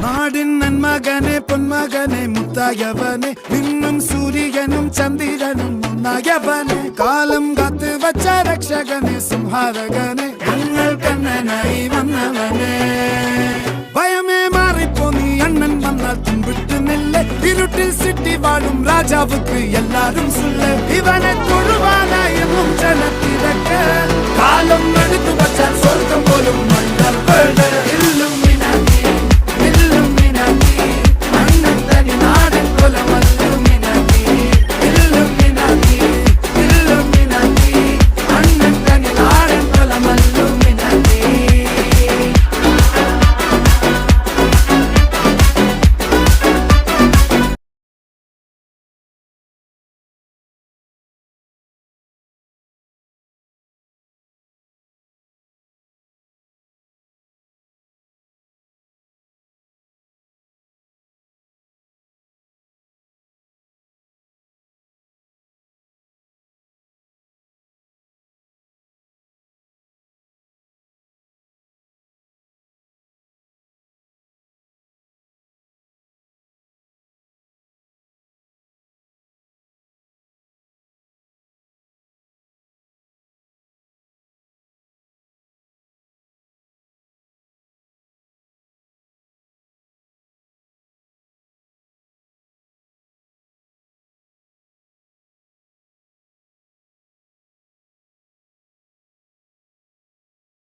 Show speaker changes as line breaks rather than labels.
നാടിൻ നന്മകനെ പൊന്മകനെ മുത്തായവനെ നിന്നും സൂര്യനും ചന്ദ്രനും ഒന്നായവനെ കാലം കാത്ത് വച്ച രക്ഷകനെ സംഹാരകനെ ഞങ്ങൾ കണ്ണനായി വന്നവനെ ഭയമേ മാറിപ്പോ നീ അണ്ണൻ വന്നാൽ തുമ്പിട്ട് നെല്ല് ഇരുട്ടിൽ സിറ്റി വാഴും രാജാവുക്ക് എല്ലാരും സുല്ല് ഇവനെ തൊഴുവാനായും ജനത്തിരക്ക് കാലം എടുത്തു വച്ചാൽ സ്വർഗം പോലും മണ്ണൽ ഇല്ലും